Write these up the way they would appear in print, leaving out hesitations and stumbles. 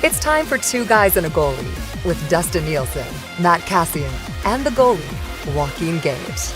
It's time for Two Guys and a Goalie with Dustin Nielson, Matt Kassian, and the goalie, Joaquin Gage.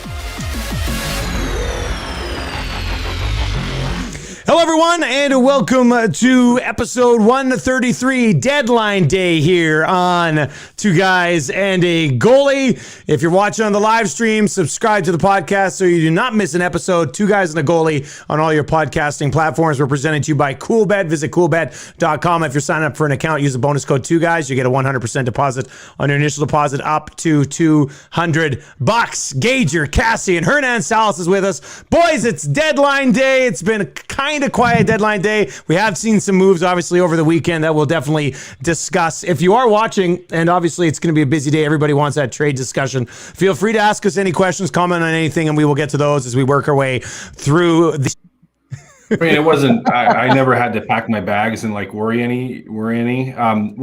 Hello, everyone, and welcome to episode 133, Deadline Day here on Two Guys and a Goalie. If you're watching on the live stream, subscribe to the podcast so you do not miss an episode. Two Guys and a Goalie on all your podcasting platforms. We're presented to you by CoolBet. Visit coolbet.com. If you're signing up for an account, use the bonus code 2Guys. You get a 100% deposit on your initial deposit up to $200. Gage, Kassian, Gage Salas is with us. Boys, it's Deadline Day. It's been kind of quiet deadline day. We have seen some moves, obviously, over the weekend that we'll definitely discuss. If you are watching, and obviously it's going to be a busy day, everybody wants that trade discussion, feel free to ask us any questions, comment on anything, and we will get to those as we work our way through the... I mean, it wasn't, I never had to pack my bags and like worry any. When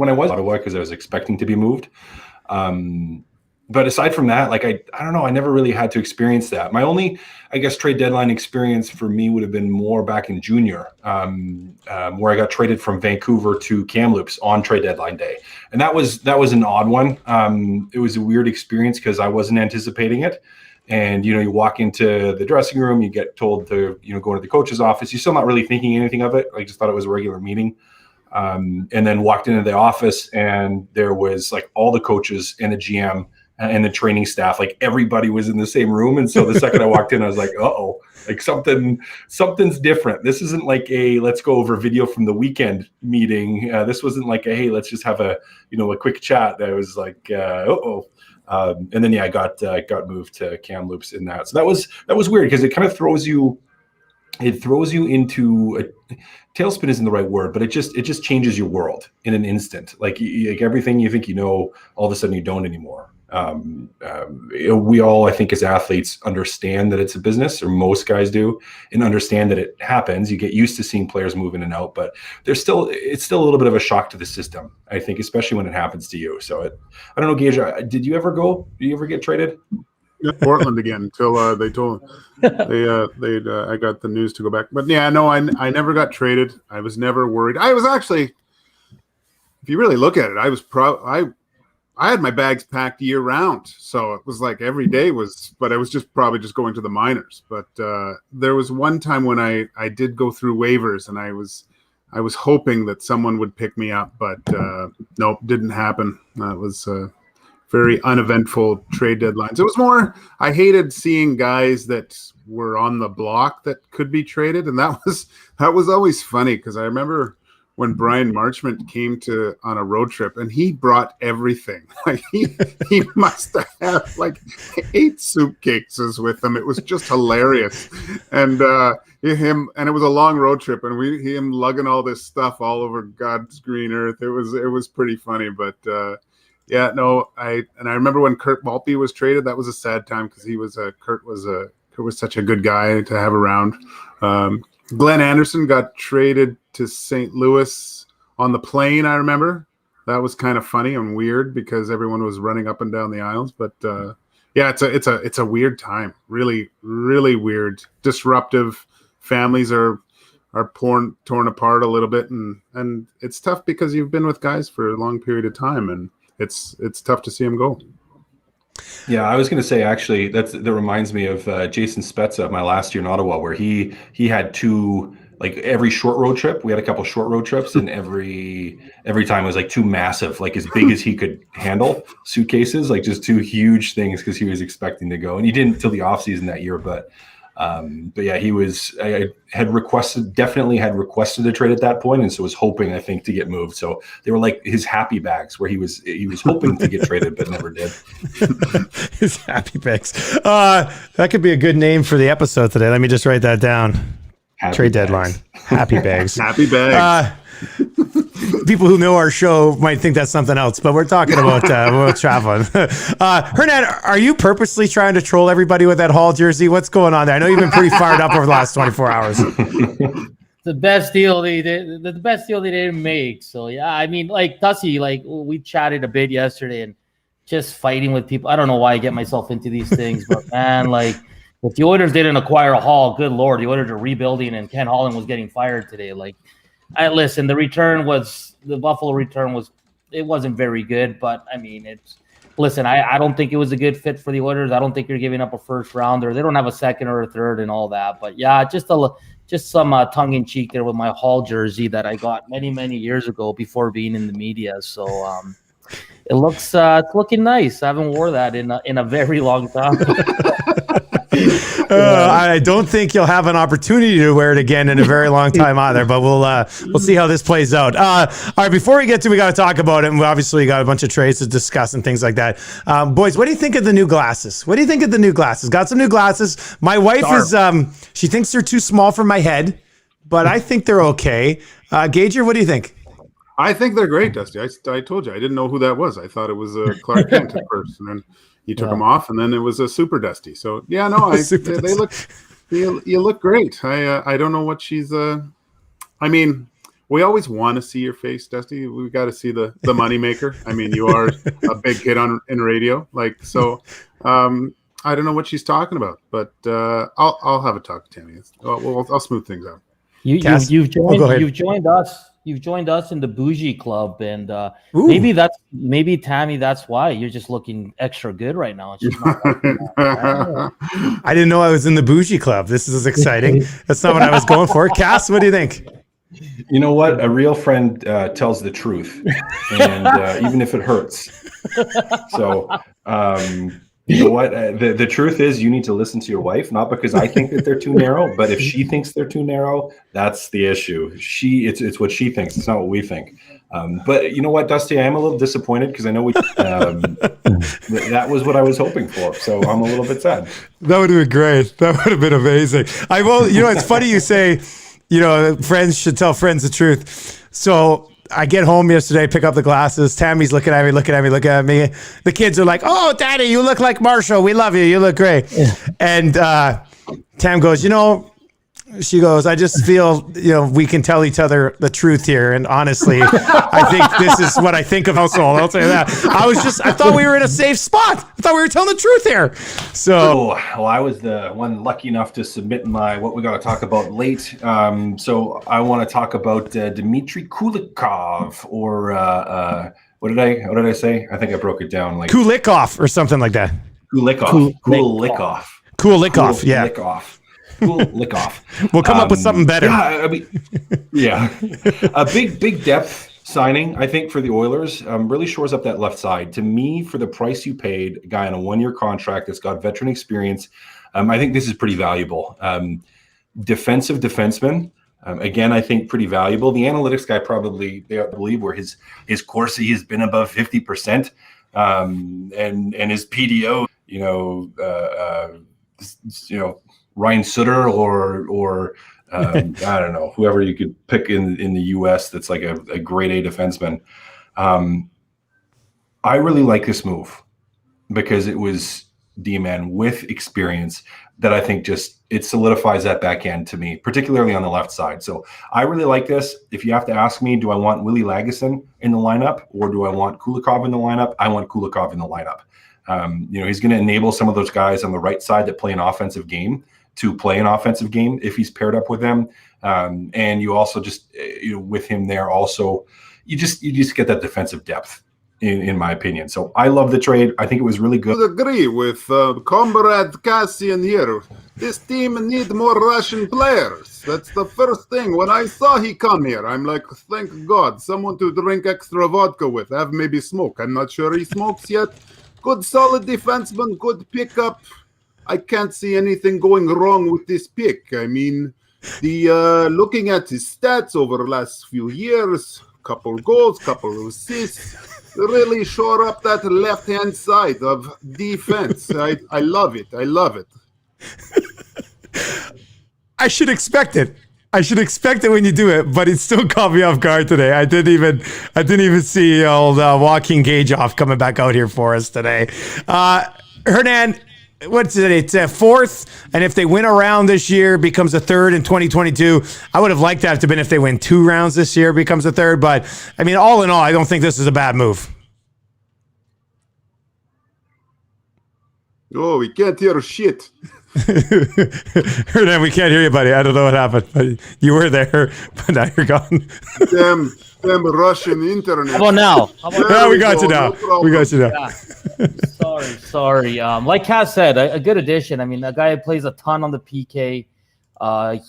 I was in Ottawa, because I was expecting to be moved. But aside from that, like, I don't know, I never really had to experience that. My only, I guess, trade deadline experience for me would have been more back in junior, where I got traded from Vancouver to Kamloops on trade deadline day. And that was an odd one. It was a weird experience because I wasn't anticipating it. And, you know, you walk into the dressing room, you get told to, you know, go to the coach's office. You're still not really thinking anything of it. I just thought it was a regular meeting. And then walked into the office and there was like all the coaches and the GM and the training staff, like everybody was in the same room. And so the second I walked in, I was like, uh-oh, like something's different. This isn't like a, let's go over video from the weekend meeting. This wasn't like a, hey, let's just have a quick chat. That was like, uh-oh. And then, yeah, I got moved to Kamloops in that. So that was weird because it kind of throws you into a tailspin isn't the right word, but it just changes your world in an instant. Like everything you think you know, all of a sudden you don't anymore. We all, I think, as athletes understand that it's a business, or most guys do, and understand that it happens. You get used to seeing players move in and out, but it's still a little bit of a shock to the system, I think, especially when it happens to you. So I don't know, Gage, did you ever get traded? Yeah, Portland again until they told I got the news to go back. But yeah, no, I never got traded. I was never worried. I was actually, if you really look at it, I had my bags packed year round. So it was like every day but I was probably just going to the minors. But there was one time when I did go through waivers and I was hoping that someone would pick me up, but nope, didn't happen. That was very uneventful trade deadlines. It was more, I hated seeing guys that were on the block that could be traded. And that was always funny because I remember when Brian Marchment came on a road trip and he brought everything. Like he must have had like 8 suitcases with him. It was just hilarious. And it was a long road trip and him lugging all this stuff all over God's green earth. It was pretty funny, but yeah, no, I remember when Kurt Maltby was traded, that was a sad time because Kurt was such a good guy to have around. Glenn Anderson got traded to St. Louis on the plane, I remember. That was kind of funny and weird because everyone was running up and down the aisles. But yeah, it's a weird time. Really, really weird. Disruptive. Families are torn apart a little bit, and it's tough because you've been with guys for a long period of time, and it's tough to see them go. Yeah, I was going to say, actually, that reminds me of Jason Spezza, my last year in Ottawa, where he had 2, like every short road trip. We had a couple short road trips, and every time it was like 2 massive, like as big as he could handle suitcases, like just 2 huge things because he was expecting to go. And he didn't till the off season that year, but yeah, I definitely had requested a trade at that point, and so was hoping, I think, to get moved. So they were like his happy bags, where he was hoping to get traded but never did. His happy bags. That could be a good name for the episode today. Let me just write that down. Happy Trade bags. deadline. Happy bags. Happy bags. People who know our show might think that's something else, but we're talking about traveling. Hernan, are you purposely trying to troll everybody with that Hall jersey? What's going on there? I know you've been pretty fired up over the last 24 hours. The best deal they did, the best deal they didn't make. So yeah, I mean, like Dusty, like we chatted a bit yesterday and just fighting with people. I don't know why I get myself into these things, but man, like if the Oilers didn't acquire a Hall, good Lord, the Oilers are rebuilding and Ken Holland was getting fired today. Like, listen, the Buffalo return wasn't very good, but I mean, listen, I don't think it was a good fit for the Oilers. I don't think you're giving up a first rounder. They don't have a second or a third and all that. But yeah, just some tongue in cheek there with my Hall jersey that I got many, many years ago before being in the media. So it's looking nice. I haven't wore that in a very long time. I don't think you'll have an opportunity to wear it again in a very long time either, but we'll see how this plays out. All right, before we got to talk about it, and we obviously got a bunch of trades to discuss and things like that. Boys, what do you think of the new glasses? Got some new glasses. My wife she thinks they're too small for my head, but I think they're okay. Gager, what do you think? I think they're great, Dusty. I told you I didn't know who that was. I thought it was Clark Kent at first, and then he took them off, and then it was a Super Dusty. So yeah, no, they look. You look great. I don't know what she's. I mean, we always want to see your face, Dusty. We got to see the moneymaker. I mean, you are a big hit in radio, like so. I don't know what she's talking about, but I'll have a talk to Tammy. I'll smooth things out. You've joined us. You've joined us in the bougie club, and maybe Tammy. That's why you're just looking extra good right now. It's just not I didn't know I was in the bougie club. This is exciting. That's not what I was going for. Cass, what do you think? You know what? A real friend tells the truth, and even if it hurts. So. You know what? The truth is you need to listen to your wife, not because I think that they're too narrow, but if she thinks they're too narrow, that's the issue. It's what she thinks. It's not what we think. But you know what, Dusty? I am a little disappointed because I know that was what I was hoping for. So I'm a little bit sad. That would have been great. That would have been amazing. It's funny you say, friends should tell friends the truth. So I get home yesterday, pick up the glasses. Tammy's looking at me. The kids are like, "Oh, Daddy, you look like Marshall. We love you. You look great." Yeah. And Tam goes, she goes, "I just feel, we can tell each other the truth here. And honestly, I think this is what I think of household." I'll tell you that. I thought we were in a safe spot. I thought we were telling the truth here. So, well, I was the one lucky enough to submit what we got to talk about late. So I want to talk about Dmitry Kulikov, or what did I say? I think I broke it down like Kulikov or something like that. Kulikov. Yeah. Kulikov. We'll come up with something better. Yeah, a big depth signing, I think, for the Oilers. Really shores up that left side. To me, for the price you paid, a guy on a 1-year contract that's got veteran experience, I think this is pretty valuable. Defensive defenseman, again, I think pretty valuable. The analytics guy probably, I believe, where his Corsi has been above 50%, and his PDO, Ryan Sutter or I don't know, whoever you could pick in the U.S. that's like a grade A defenseman. I really like this move because it was D-man with experience that I think it solidifies that back end to me, particularly on the left side. So I really like this. If you have to ask me, do I want Willie Lagesson in the lineup or do I want Kulikov in the lineup? I want Kulikov in the lineup. He's going to enable some of those guys on the right side that play an offensive game to play an offensive game if he's paired up with them. And you also just, with him there also, you just get that defensive depth, in my opinion. So I love the trade. I think it was really good. I agree with Comrade Kassian here. This team need more Russian players. That's the first thing. When I saw he come here, I'm like, thank God, someone to drink extra vodka with, have maybe smoke. I'm not sure he smokes yet. Good solid defenseman, good pickup. I can't see anything going wrong with this pick. I mean, looking at his stats over the last few years, couple goals, couple of assists, really shore up that left-hand side of defense. I love it. I love it. I should expect it. When you do it, but it still caught me off guard today. I didn't even see old Joaquin Gage off coming back out here for us today. Hernan, what's it? It's fourth, and if they win a round this year, becomes a third in 2022. I would have liked that to have been if they win 2 rounds this year, becomes a third. But I mean, all in all, I don't think this is a bad move. Oh, we can't hear shit. Hernan, we can't hear you, buddy. I don't know what happened, but you were there, but now you're gone. Damn Russian internet. How about now? Yeah, we got you now. We got you now. Yeah. Sorry. Like Cass said, a good addition. I mean, a guy who plays a ton on the PK.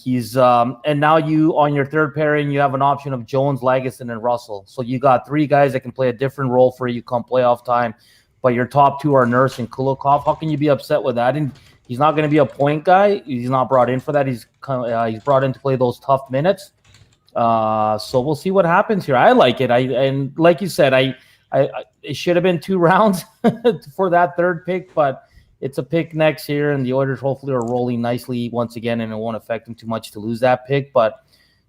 He's and now you on your third pairing, you have an option of Jones, Lagesson, and Russell. So you got three guys that can play a different role for you come playoff time. But your top two are Nurse and Kulikov. How can you be upset with that? And he's not going to be a point guy. He's not brought in for that. He's brought in to play those tough minutes. So we'll see what happens here. I like it. And like you said, it should have been 2 rounds for that third pick, but it's a pick next year, and the Oilers hopefully are rolling nicely once again, and it won't affect them too much to lose that pick. But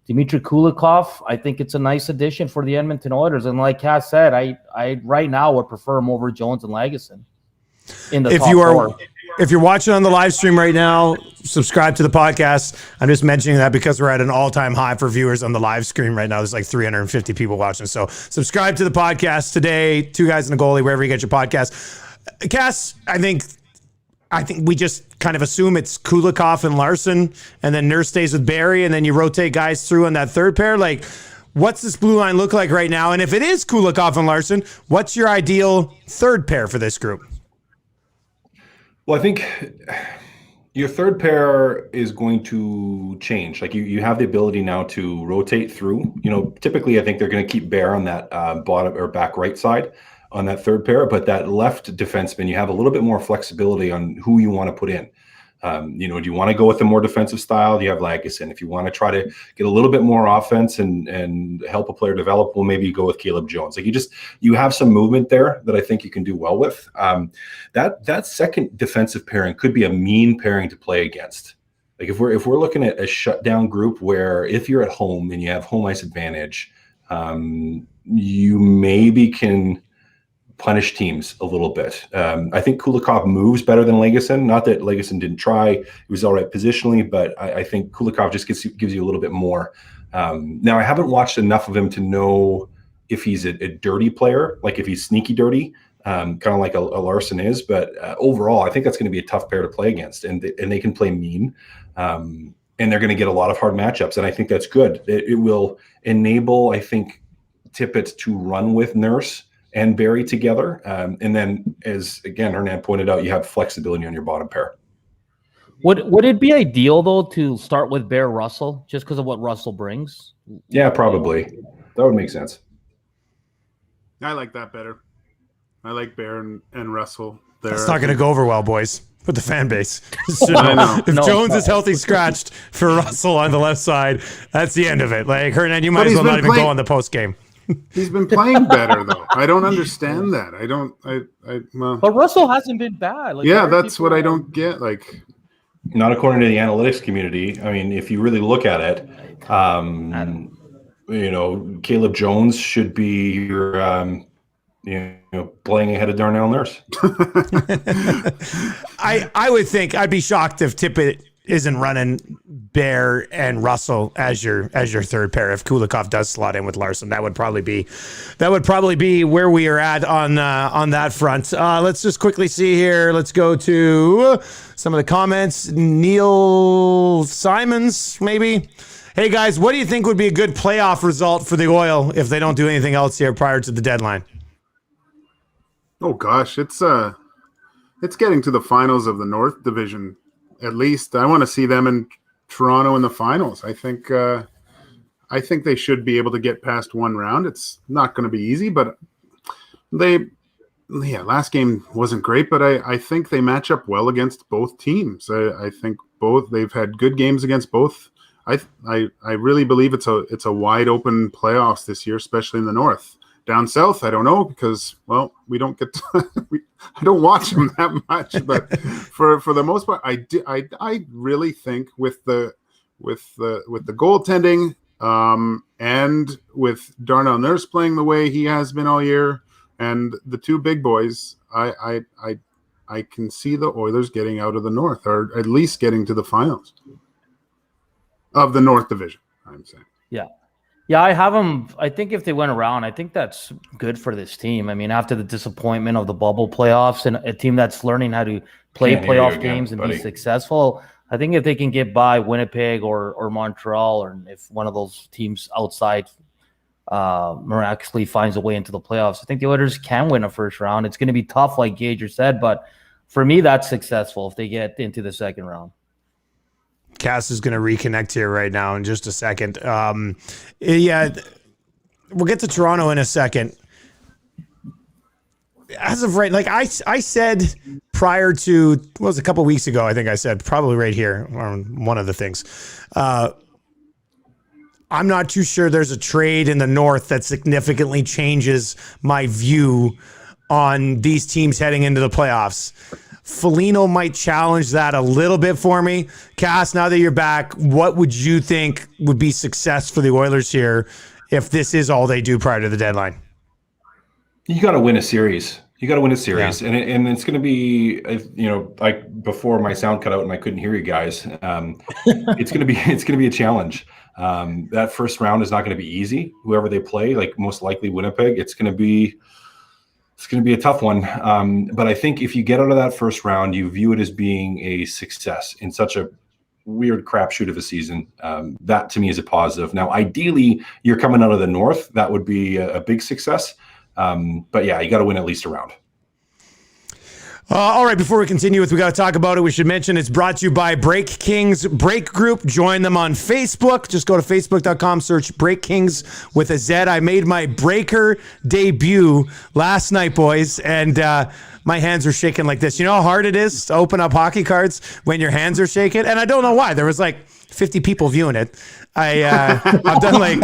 Dmitry Kulikov, I think it's a nice addition for the Edmonton Oilers. And like Cass said, I right now would prefer him over Jones and Lagesson in the top four. If you're watching on the live stream right now, subscribe to the podcast. I'm just mentioning that because we're at an all-time high for viewers on the live stream right now. There's like 350 people watching. So subscribe to the podcast today. 2 Guys and a Goalie, wherever you get your podcast. Cass, I think we just kind of assume it's Kulikov and Larson, and then Nurse stays with Barry, and then you rotate guys through on that third pair. Like, what's this blue line look like right now? And if it is Kulikov and Larson, what's your ideal third pair for this group? Well, I think your third pair is going to change. Like you have the ability now to rotate through. Typically I think they're going to keep Bear on that bottom or back right side on that third pair, but that left defenseman, you have a little bit more flexibility on who you want to put in. Do you want to go with a more defensive style? You have Lagesson. If you want to try to get a little bit more offense and help a player develop, well, maybe you go with Caleb Jones. Like you have some movement there that I think you can do well with. That second defensive pairing could be a mean pairing to play against. Like if we're looking at a shutdown group where if you're at home and you have home ice advantage, you maybe can punish teams a little bit. I think Kulikov moves better than Lagesson. Not that Lagesson didn't try; he was all right positionally, but I think Kulikov just gives you a little bit more. Now, I haven't watched enough of him to know if he's a dirty player, like if he's sneaky dirty, kind of like a Larson is. But overall, I think that's going to be a tough pair to play against, and they can play mean, and they're going to get a lot of hard matchups, and I think that's good. It will enable, I think, Tippett to run with Nurse and Barry together. And then, as again, Hernan pointed out, you have flexibility on your bottom pair. Would it be ideal, though, to start with Bear Russell just because of what Russell brings? Yeah, probably. That would make sense. I like that better. I like Bear and Russell there. It's not going to go over well, boys, with the fan base. I know. If Jones is healthy scratched for Russell on the left side, that's the end of it. Like, Hernan, you might as well not even go on the post game. He's been playing better though. I don't understand that. Well, but Russell hasn't been bad. Like, yeah, that's what I don't get. Like, not according to the analytics community. I mean, if you really look at it, Caleb Jones should be your, playing ahead of Darnell Nurse. I would think I'd be shocked if Tippett isn't running Bear and Russell as your third pair. If Kulikov does slot in with Larson, that would probably be where we are at on that front. Let's just quickly see here. Let's go to some of the comments. Neil Simons, maybe. Hey guys, what do you think would be a good playoff result for the Oil if they don't do anything else here prior to the deadline? Oh gosh, it's getting to the finals of the North Division. At least I want to see them in Toronto in the finals. I think they should be able to get past one round. It's not going to be easy, but last game wasn't great, but I think they match up well against both teams. I think they've had good games against both. I really believe it's a wide open playoffs this year, especially in the North. Down south, I don't know because we don't get I don't watch them that much, but for the most part, I really think with the goaltending and with Darnell Nurse playing the way he has been all year, and the two big boys, I can see the Oilers getting out of the North, or at least getting to the finals of the North Division. I'm saying. Yeah. Yeah, I have them. I think if they went around, I think that's good for this team. I mean, after the disappointment of the bubble playoffs and a team that's learning how to play Can't hear you playoff again, games and buddy. be successful, I think if they can get by Winnipeg or Montreal, or if one of those teams outside miraculously finds a way into the playoffs, I think the Oilers can win a first round. It's going to be tough, like Gage said, but for me, that's successful if they get into the second round. Cass is going to reconnect here right now in just a second. Yeah, we'll get to Toronto in a second. As of right, like I said prior to, what was it, a couple weeks ago, I think I said, probably right here on one of the things. I'm not too sure there's a trade in the North that significantly changes my view on these teams heading into the playoffs. Foligno might challenge that a little bit for me. Cass, now that you're back, what would you think would be success for the Oilers here if this is all they do prior to the deadline? You got to win a series. Yeah. And it's going to be, like before my sound cut out and I couldn't hear you guys. It's going to be a challenge. That first round is not going to be easy. Whoever they play, like most likely Winnipeg, it's going to be a tough one. But I think if you get out of that first round, you view it as being a success in such a weird crapshoot of a season. That to me is a positive. Now, ideally, you're coming out of the North. That would be a big success. But yeah, you got to win at least a round. All right, before we continue we got to talk about it, we should mention it's brought to you by Break Kings Break Group. Join them on Facebook. Just go to facebook.com, search Break Kings with a Z. I made my breaker debut last night, boys, and my hands are shaking like this. You know how hard it is to open up hockey cards when your hands are shaking? And I don't know why. There was like 50 people viewing it. I've done like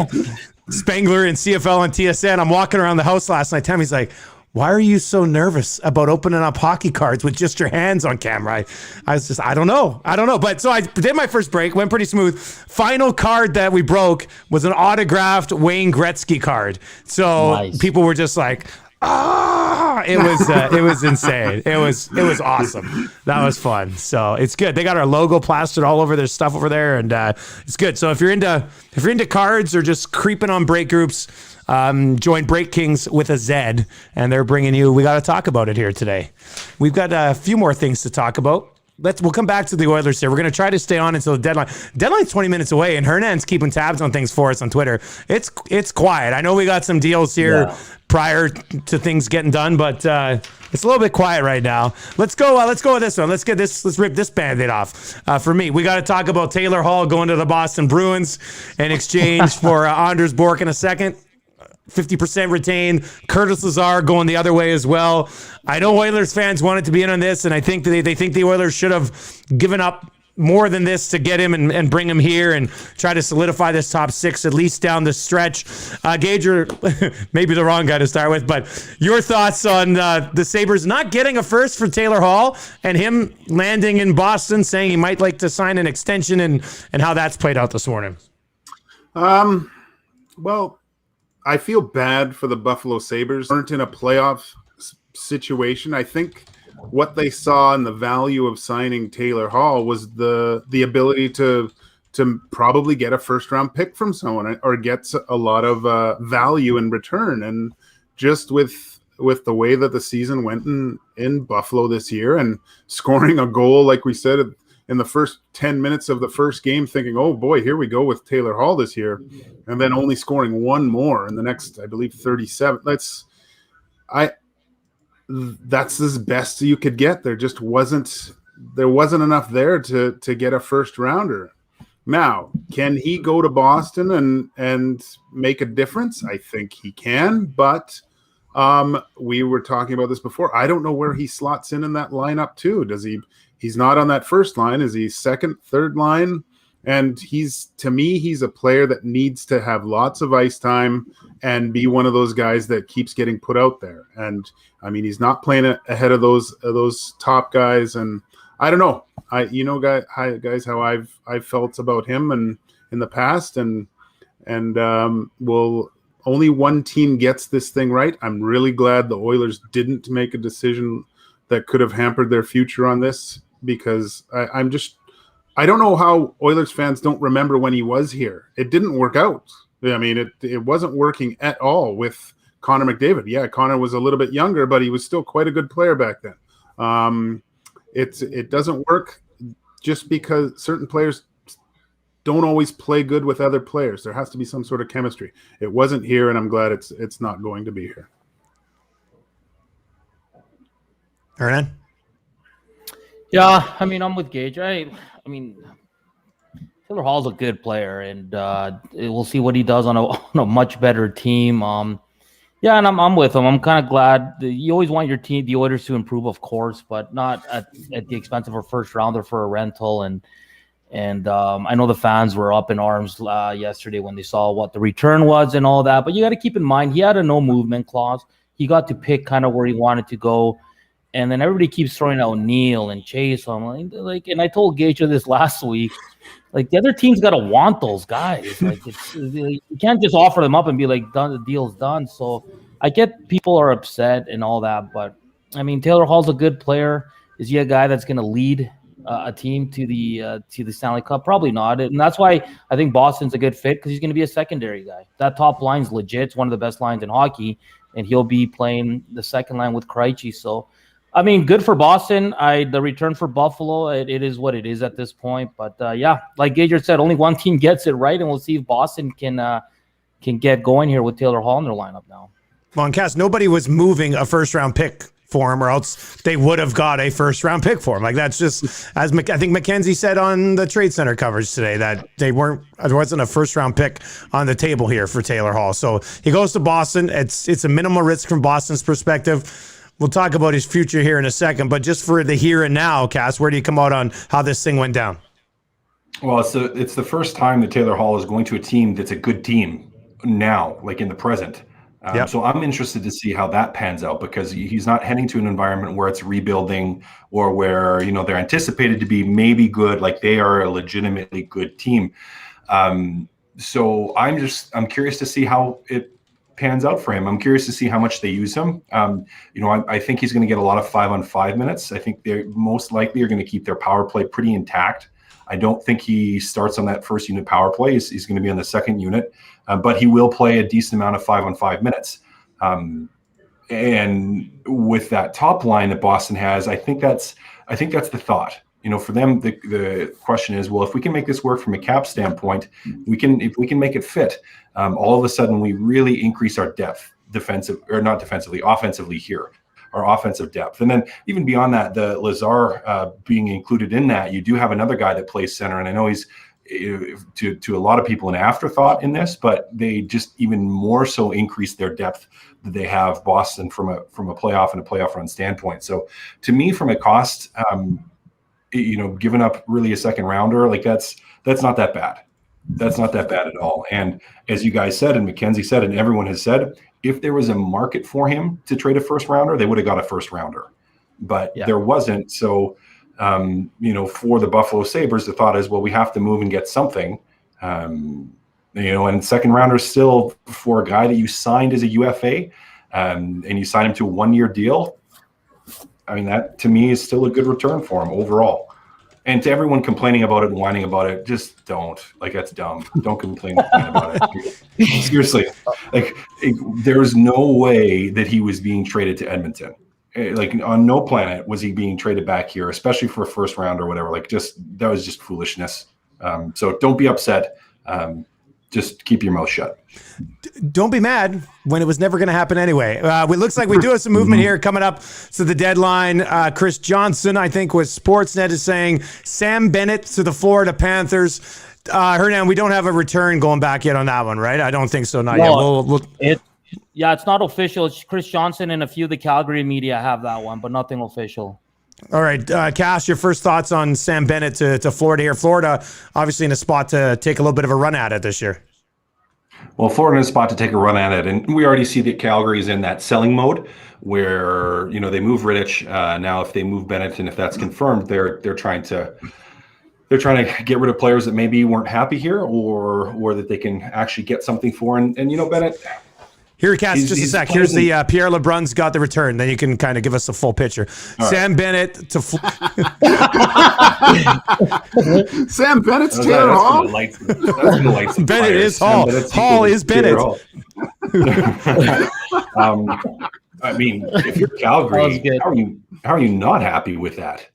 Spangler and CFL and TSN. I'm walking around the house last night. Tammy's like, why are you so nervous about opening up hockey cards with just your hands on camera? I was just, I don't know. But so I did my first break, went pretty smooth. Final card that we broke was an autographed Wayne Gretzky card. So nice. People were just like, it was insane. It was awesome. That was fun. So it's good. They got our logo plastered all over their stuff over there, and it's good. So if you're into cards or just creeping on break groups, join Break Kings with a Z, and they're bringing you. We got to talk about it here today. We've got a few more things to talk about. We'll come back to the Oilers here. We're going to try to stay on until the deadline. Deadline's 20 minutes away, and Hernan's keeping tabs on things for us on Twitter. It's quiet. I know we got some deals here prior to things getting done, but it's a little bit quiet right now. Let's go with this one. Let's rip this Band-Aid off. For me, we got to talk about Taylor Hall going to the Boston Bruins in exchange for Anders Bork in a second. 50% retained. Curtis Lazar going the other way as well. I know Oilers fans wanted to be in on this, and I think that they think the Oilers should have given up more than this to get him and bring him here and try to solidify this top six, at least down the stretch. Gage, maybe the wrong guy to start with, but your thoughts on the Sabres not getting a first for Taylor Hall and him landing in Boston, saying he might like to sign an extension, and how that's played out this morning? Well, I feel bad for the Buffalo Sabres. Weren't in a playoff situation. I think what they saw in the value of signing Taylor Hall was the ability to probably get a first round pick from someone or get a lot of value in return. And just with the way that the season went in Buffalo this year, and scoring a goal, like we said, in the first 10 minutes of the first game, thinking, oh boy, here we go with Taylor Hall this year, and then only scoring one more in the next, I believe, 37. That's as best you could get. There wasn't enough there to get a first rounder. Now, can he go to Boston and make a difference? I think he can, but we were talking about this before. I don't know where he slots in that lineup too. He's not on that first line. Is he second, third line? And to me, he's a player that needs to have lots of ice time and be one of those guys that keeps getting put out there. And I mean, he's not playing ahead of those top guys. And I don't know. Guys, how I've felt about him and in the past, and only one team gets this thing right. I'm really glad the Oilers didn't make a decision that could have hampered their future on this, because I don't know how Oilers fans don't remember when he was here. It didn't work out. I mean, it wasn't working at all with Connor McDavid. Yeah, Connor was a little bit younger, but he was still quite a good player back then. It doesn't work just because certain players don't always play good with other players. There has to be some sort of chemistry. It wasn't here, and I'm glad it's not going to be here. Hernan? Yeah, I mean, I'm with Gage. I mean, Taylor Hall's a good player, and we'll see what he does on a much better team. Yeah, and I'm with him. I'm kind of glad. You always want your team, the Oilers, to improve, of course, but not at the expense of a first rounder for a rental. And I know the fans were up in arms yesterday when they saw what the return was and all that. But you got to keep in mind, he had a no movement clause. He got to pick kind of where he wanted to go. And then everybody keeps throwing out Neil and Chase. So I'm like, and I told Gage this last week. Like, the other team's got to want those guys. Like, you can't just offer them up and be like, done, the deal's done. So I get people are upset and all that, but I mean, Taylor Hall's a good player. Is he a guy that's going to lead a team to the Stanley Cup? Probably not. And that's why I think Boston's a good fit, because he's going to be a secondary guy. That top line's legit. It's one of the best lines in hockey, and he'll be playing the second line with Krejci. So, I mean, good for Boston. The return for Buffalo, it is what it is at this point. But yeah, like Gager said, only one team gets it right, and we'll see if Boston can get going here with Taylor Hall in their lineup now. Well, and Cass, nobody was moving a first-round pick for him, or else they would have got a first-round pick for him. Like, that's just, as I think Mackenzie said on the Trade Center coverage today, that there wasn't a first-round pick on the table here for Taylor Hall. So he goes to Boston. It's a minimal risk from Boston's perspective. We'll talk about his future here in a second, but just for the here and now, Cass, where do you come out on how this thing went down? Well, it's the first time that Taylor Hall is going to a team that's a good team now, like in the present. Yep. So I'm interested to see how that pans out, because he's not heading to an environment where it's rebuilding or where, they're anticipated to be maybe good, like they are a legitimately good team. So I'm curious to see how it pans out for him. I'm curious to see how much they use him. I think he's going to get a lot of 5-on-5 minutes. I think they most likely are going to keep their power play pretty intact. I don't think he starts on that first unit power play. He's going to be on the second unit, but he will play a decent amount of 5-on-5 minutes. And with that top line that Boston has, I think that's the thought. For them, the question is, well, if we can make this work from a cap standpoint, if we can make it fit, all of a sudden we really increase our depth, offensively here, our offensive depth. And then even beyond that, the Lazar being included in that, you do have another guy that plays center. And I know he's to a lot of people an afterthought in this, but they just even more so increase their depth that they have Boston from a playoff and a playoff run standpoint. So to me, from a cost, giving up really a second rounder, like that's not that bad. That's not that bad at all. And as you guys said, and Mackenzie said, and everyone has said, if there was a market for him to trade a first rounder, they would have got a first rounder, but there wasn't. So, for the Buffalo Sabres, the thought is, well, we have to move and get something, and second rounder still for a guy that you signed as a UFA, and you sign him to a 1-year deal. I mean, that to me is still a good return for him overall. And to everyone complaining about it and whining about it, just don't. Like, that's dumb. Don't complain about it. Seriously. Like, there's no way that he was being traded to Edmonton. Like, on no planet was he being traded back here, especially for a first round or whatever. Like, that was just foolishness. So don't be upset. Just keep your mouth shut. Don't be mad when it was never going to happen anyway. It looks like we do have some movement here coming up to the deadline. Chris Johnson, I think, with Sportsnet is saying Sam Bennett to the Florida Panthers. Hernan, we don't have a return going back yet on that one, right? I don't think so. Not yet. It's not official. It's Chris Johnson and a few of the Calgary media have that one, but nothing official. All right, Cass, your first thoughts on Sam Bennett to Florida here. Florida, obviously in a spot to take a little bit of a run at it this year. Well, Florida in a spot to take a run at it. And we already see that Calgary's in that selling mode where, they move Rittich. Now, if they move Bennett and if that's confirmed, they're trying to get rid of players that maybe weren't happy here or that they can actually get something for. And Bennett, Here, Cass, just a sec. Here's the Pierre LeBrun's got the return. Then you can kind of give us a full picture. Sam Bennett to Sam Bennett's Taylor Hall. Bennett is Hall. Hall is Bennett. I mean, if you're Calgary, how are you not happy with that?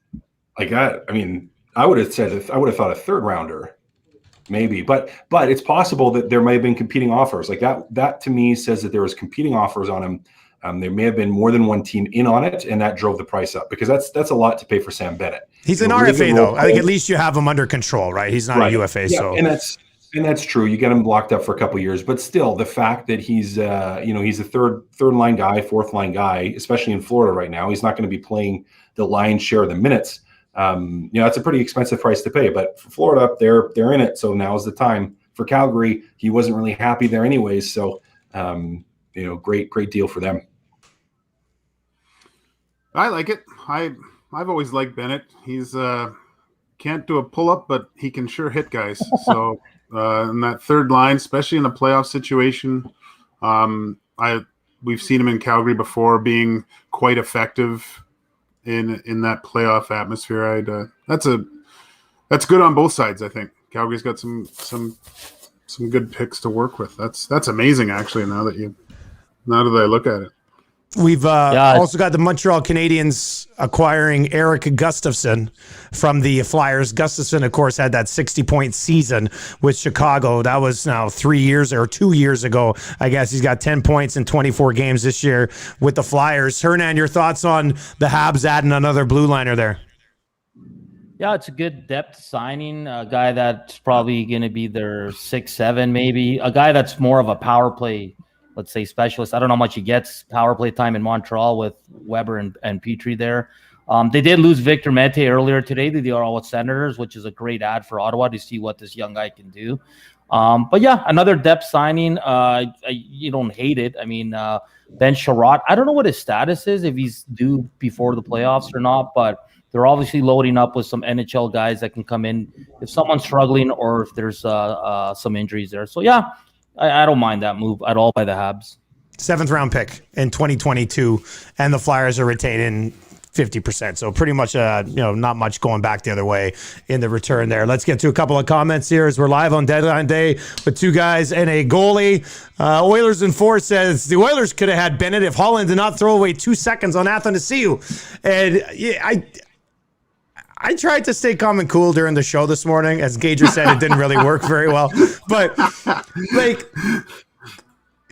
Like that. I mean, I would have thought a third rounder. Maybe, but it's possible that there may have been competing offers. Like that to me says that there was competing offers on him. There may have been more than one team in on it, and that drove the price up because that's a lot to pay for Sam Bennett. He's an RFA though. I think at least you have him under control, right? He's not a UFA. Yeah, so and that's true. You get him locked up for a couple of years, but still, the fact that he's he's a third line guy, fourth line guy, especially in Florida right now, he's not going to be playing the lion's share of the minutes. That's a pretty expensive price to pay, but for Florida, they're in it. So now's the time. For Calgary, he wasn't really happy there anyways. So, great deal for them. I like it. I've always liked Bennett. He's can't do a pull up, but he can sure hit guys. So in that third line, especially in a playoff situation, we've seen him in Calgary before being quite effective in that playoff atmosphere. That's good on both sides. I think Calgary's got some good picks to work with. That's amazing actually. Now that I look at it, we've also got the Montreal Canadiens acquiring Eric Gustafsson from the Flyers. Gustafsson, of course, had that 60-point season with Chicago. That was now 2 years ago. I guess he's got 10 points in 24 games this year with the Flyers. Hernan, your thoughts on the Habs adding another blue liner there? Yeah, it's a good depth signing. A guy that's probably going to be their 6-7, maybe. A guy that's more of a power play, let's say, specialist. I don't know how much he gets power play time in Montreal with Weber and Petrie there. They did lose Victor Mete earlier today to the Ottawa Senators, which is a great ad for Ottawa to see what this young guy can do. But yeah, another depth signing. You don't hate it. I mean, Ben Sherratt, I don't know what his status is, if he's due before the playoffs or not, but they're obviously loading up with some NHL guys that can come in if someone's struggling or if there's some injuries there. So yeah, I don't mind that move at all by the Habs. 7th round pick in 2022, and the Flyers are retaining 50%. So pretty much, not much going back the other way in the return there. Let's get to a couple of comments here as we're live on Deadline Day with 2 guys and a goalie. Oilers in 4 says the Oilers could have had Bennett if Holland did not throw away 2 seconds on Athanasiou. And I tried to stay calm and cool during the show this morning. As Gager said, it didn't really work very well. But like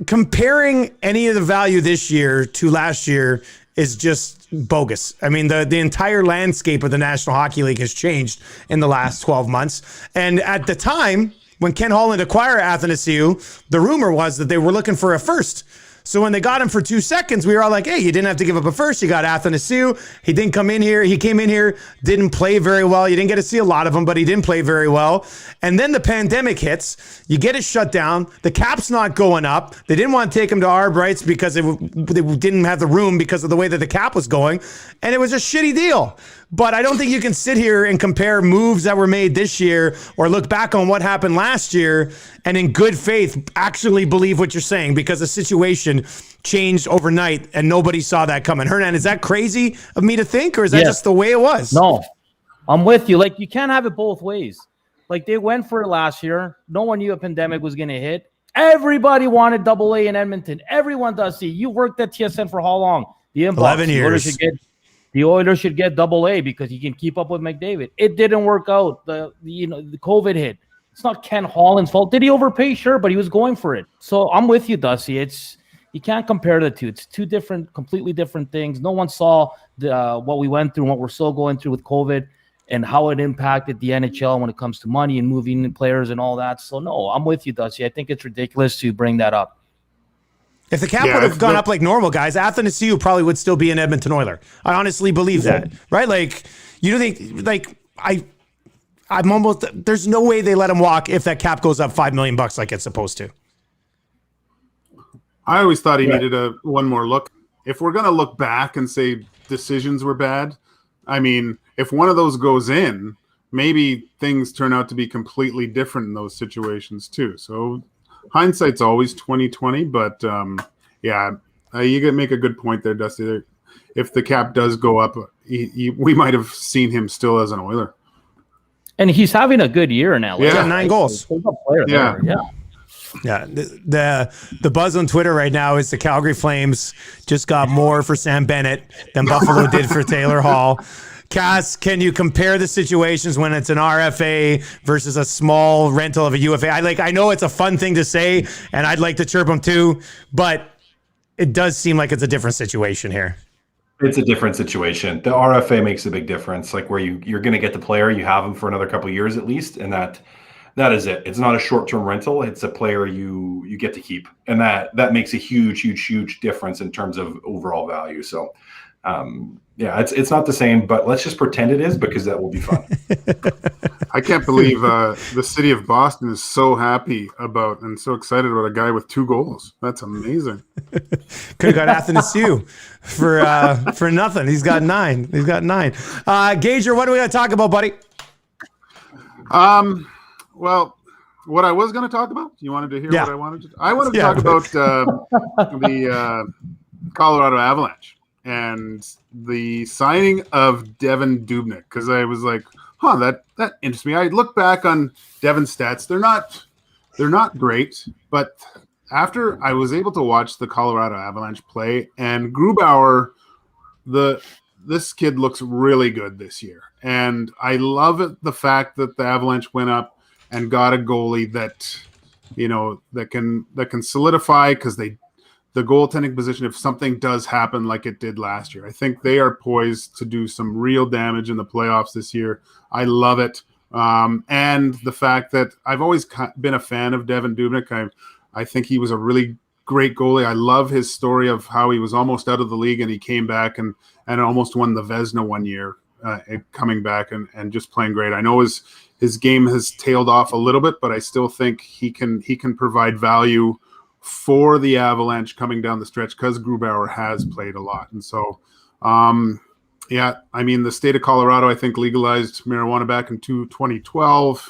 comparing any of the value this year to last year is just bogus. I mean, the entire landscape of the National Hockey League has changed in the last 12 months. And at the time, when Ken Holland acquired Athanasiou, the rumor was that they were looking for a first. So when they got him for 2 seconds, we were all like, hey, you didn't have to give up a first. You got Athanasiou. He didn't come in here. He came in here, didn't play very well. You didn't get to see a lot of him, but he didn't play very well. And then the pandemic hits. You get it shut down. The cap's not going up. They didn't want to take him to Arb Rights because they didn't have the room because of the way that the cap was going. And it was a shitty deal. But I don't think you can sit here and compare moves that were made this year or look back on what happened last year and in good faith actually believe what you're saying, because the situation changed overnight and nobody saw that coming. Hernan, is that crazy of me to think, or is that just the way it was? No, I'm with you. Like, you can't have it both ways. Like, they went for it last year. No one knew a pandemic was going to hit. Everybody wanted AA in Edmonton. Everyone does. See, you worked at TSN for how long? The inbox. 11 years. The Oilers should get AA because he can keep up with McDavid. It didn't work out. The COVID hit. It's not Ken Holland's fault. Did he overpay? Sure, but he was going for it. So I'm with you, Dusty. You can't compare the two. It's two completely different things. No one saw what we went through and what we're still going through with COVID and how it impacted the NHL when it comes to money and moving players and all that. So no, I'm with you, Dusty. I think it's ridiculous to bring that up. If the cap would have gone up like normal, guys, Athanasiou probably would still be an Edmonton Oiler. I honestly believe that, right? Like, you don't think, like, I'm almost, there's no way they let him walk if that cap goes up $5 million like it's supposed to. I always thought he needed one more look. If we're going to look back and say decisions were bad, I mean, if one of those goes in, maybe things turn out to be completely different in those situations too. So hindsight's always 20/20, but yeah, you can make a good point there, Dusty. If the cap does go up, we might have seen him still as an Oiler. And he's having a good year now. Yeah. He's got 9 goals. He's a player Yeah. there. Yeah. Yeah, the buzz on Twitter right now is the Calgary Flames just got more for Sam Bennett than Buffalo did for Taylor Hall. Cass, can you compare the situations when it's an RFA versus a small rental of a UFA? I know it's a fun thing to say, and I'd like to chirp them too, but it does seem like it's a different situation here. It's a different situation. The RFA makes a big difference, like where you're going to get the player, you have him for another couple of years at least, and that is it. It's not a short-term rental. It's a player you get to keep, and that makes a huge difference in terms of overall value. So, yeah, it's not the same, but let's just pretend it is because that will be fun. I can't believe the city of Boston is so happy about and so excited about a guy with 2 goals. That's amazing. Could have got Athanasiou for nothing. He's got 9. Gager, what do we got to talk about, buddy? Well, what I was going to talk about, you wanted to hear Yeah. what I wanted to? I wanted to talk about the Colorado Avalanche and the signing of Devon Dubnick, because I was like, that interests me. I look back on Devon's stats; they're not great, but after I was able to watch the Colorado Avalanche play, and Grubauer, this kid looks really good this year, and I love the fact that the Avalanche went up and got a goalie that can solidify, because the goaltending position, if something does happen like it did last year, I think they are poised to do some real damage in the playoffs this year. I love it. And the fact that I've always been a fan of Devon Dubnick. I think he was a really great goalie. I love his story of how he was almost out of the league and he came back and almost won the Vezina one year, coming back and just playing great. I know his game has tailed off a little bit, but I still think he can provide value for the Avalanche coming down the stretch, because Grubauer has played a lot. And so, the state of Colorado, I think, legalized marijuana back in 2012,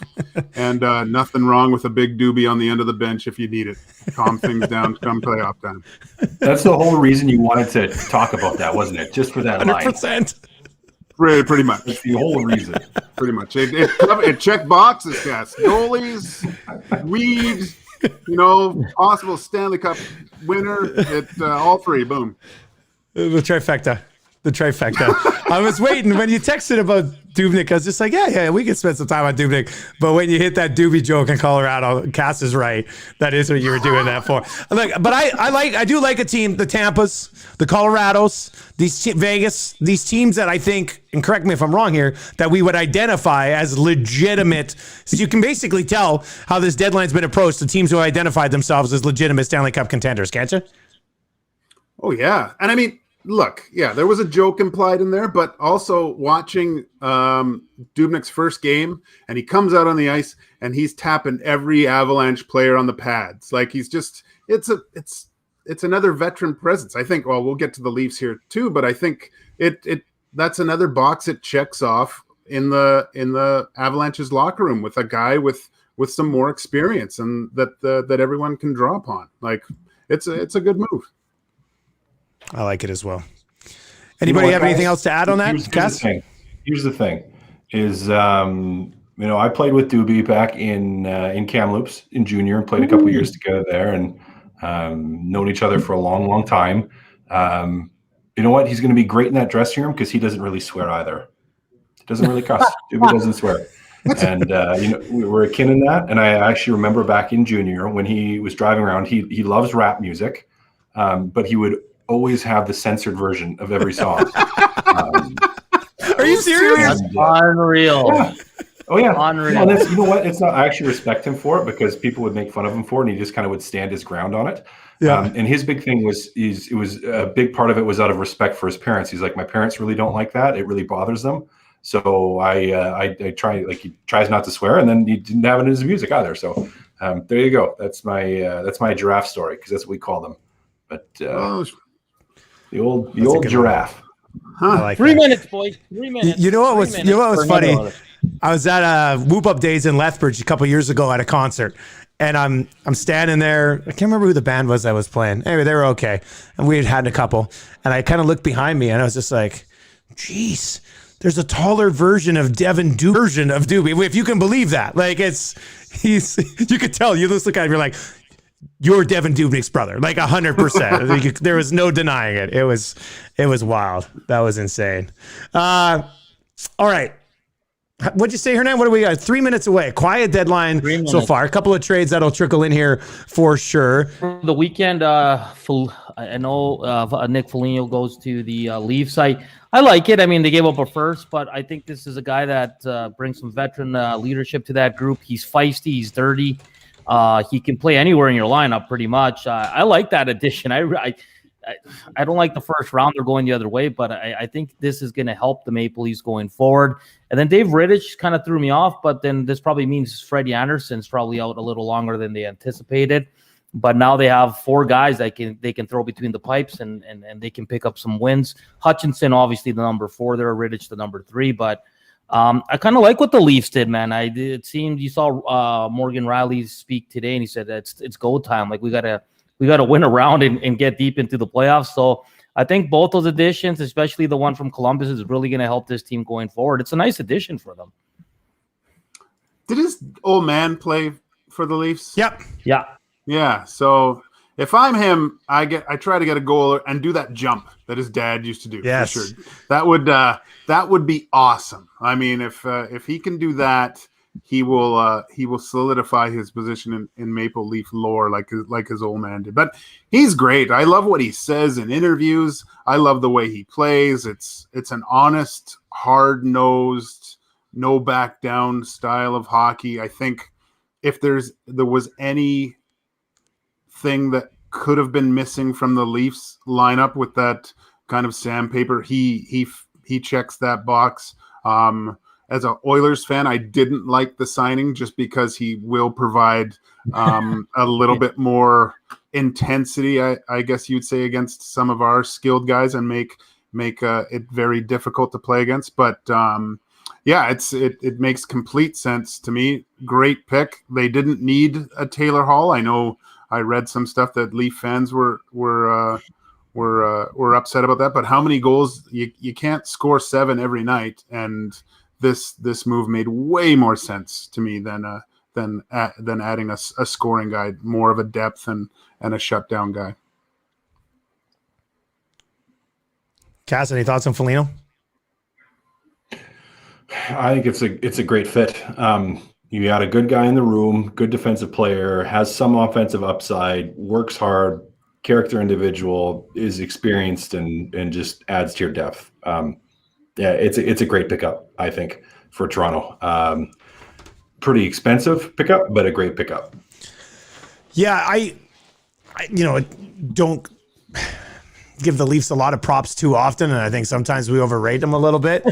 and nothing wrong with a big doobie on the end of the bench if you need it. Calm things down come playoff time. That's the whole reason you wanted to talk about that, wasn't it? Just for that line. 100%. Pretty much. That's the whole reason. Pretty much. It checked boxes, guys. Goalies, weed, possible Stanley Cup winner. All 3, boom. The trifecta. I was waiting when you texted about Dubnick. I was just like, yeah, we can spend some time on Dubnick. But when you hit that doobie joke in Colorado, Cass is right. That is what you were doing that for. I do like a team, the Tampas, the Colorados, Vegas, these teams that I think, and correct me if I'm wrong here, that we would identify as legitimate. So you can basically tell how this deadline's been approached to teams who identified themselves as legitimate Stanley Cup contenders, can't you? Oh, yeah. And I mean, look, yeah, there was a joke implied in there, but also watching Dubnick's first game, and he comes out on the ice and he's tapping every Avalanche player on the pads. Like, he's just, it's another veteran presence. I think, well, we'll get to the Leafs here too, but I think that's another box it checks off in the Avalanche's locker room, with a guy with some more experience and that everyone can draw upon. Like, it's a good move. I like it as well. Anybody have anything else to add on that, Cass? Here's the thing is, I played with Doobie back in Kamloops in junior and played a couple years together there, and known each other for a long time. You know what? He's going to be great in that dressing room because he doesn't really swear either. He doesn't really cuss. Doobie doesn't swear. And, we were akin in that. And I actually remember back in junior when he was driving around, he loves rap music, but he would always have the censored version of every song. Are you serious? That's unreal. Yeah. Oh yeah, Unreal. Well, you know what? It's not. I actually respect him for it, because people would make fun of him for it, and he just kind of would stand his ground on it. Yeah. And his big thing was a big part of it was out of respect for his parents. He's like, my parents really don't like that. It really bothers them. So I try, like, he tries not to swear, and then he didn't have it in his music either. So there you go. That's my giraffe story, because that's what we call them. But the old giraffe. I like 3 that. minutes, boys. 3 minutes. You know what was funny? I was at Whoop Up Days in Lethbridge a couple years ago at a concert, and I'm standing there. I can't remember who the band was I was playing. Anyway, they were okay, and we had a couple. And I kind of looked behind me, and I was just like, "Geez, there's a taller version of Devon Dubnick, if you can believe that. Like you could tell. You just look at him, you're like, you're Devon Dubnick's brother, like 100%. There was no denying it. It was wild. That was insane. All right. What'd you say, Hernan? What do we got? 3 minutes away. Quiet deadline so far. A couple of trades that'll trickle in here for sure. For the weekend, I know Nick Foligno goes to the Leafs. I like it. I mean, they gave up a first, but I think this is a guy that brings some veteran leadership to that group. He's feisty. He's dirty. He can play anywhere in your lineup pretty much. I like that addition. I don't like the first round. They're going the other way, but I think this is going to help the Maple Leafs going forward. And then Dave Rittich kind of threw me off, but then this probably means Freddie Anderson's probably out a little longer than they anticipated. But now they have 4 guys that they can throw between the pipes and they can pick up some wins. Hutchinson, obviously the number 4 there, Rittich the number 3. But I kind of like what the Leafs did, man. It seemed you saw Morgan Riley speak today, and he said that it's go time. Like we gotta win a round and get deep into the playoffs. So I think both those additions, especially the one from Columbus, is really going to help this team going forward. It's a nice addition for them. Did his old man play for the Leafs? Yep. Yeah. Yeah. So if I'm him, I try to get a goal and do that jump that his dad used to do. Yes. For sure. That would be awesome. I mean, if he can do that, he will solidify his position in Maple Leaf lore like his old man did. But he's great. I love what he says in interviews. I love the way he plays. It's an honest, hard-nosed, no back down style of hockey. I think if there was any thing that could have been missing from the Leafs lineup with that kind of sandpaper, he checks that box. As an Oilers fan, I didn't like the signing just because he will provide a little bit more intensity, I guess you'd say, against some of our skilled guys and make it very difficult to play against. But yeah, it makes complete sense to me. Great pick. They didn't need a Taylor Hall. I know I read some stuff that Leaf fans were upset about that. But how many goals? You can't score 7 every night, and this move made way more sense to me than adding a scoring guy, more of a depth and a shutdown guy. Cass, any thoughts on Foligno? I think it's a great fit. You got a good guy in the room, good defensive player, has some offensive upside, works hard, character individual, is experienced, and just adds to your depth. Yeah, it's a great pickup, I think, for Toronto. Pretty expensive pickup, but a great pickup. Yeah, I don't give the Leafs a lot of props too often, and I think sometimes we overrate them a little bit.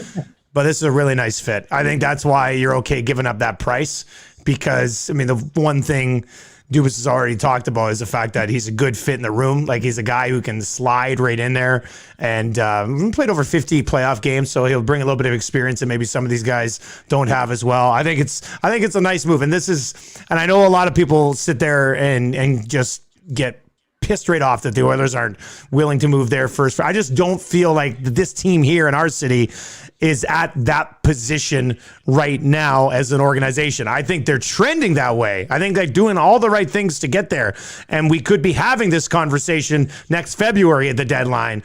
But this is a really nice fit. I think that's why you're okay giving up that price, because, I mean, the one thing Dubas has already talked about is the fact that he's a good fit in the room. Like, he's a guy who can slide right in there, and played over 50 playoff games, so he'll bring a little bit of experience that maybe some of these guys don't have as well. I think it's a nice move, and I know a lot of people sit there and just get pissed right off that the Oilers aren't willing to move there first. I just don't feel like this team here in our city is at that position right now as an organization. I think they're trending that way. I think they're doing all the right things to get there. And we could be having this conversation next February at the deadline,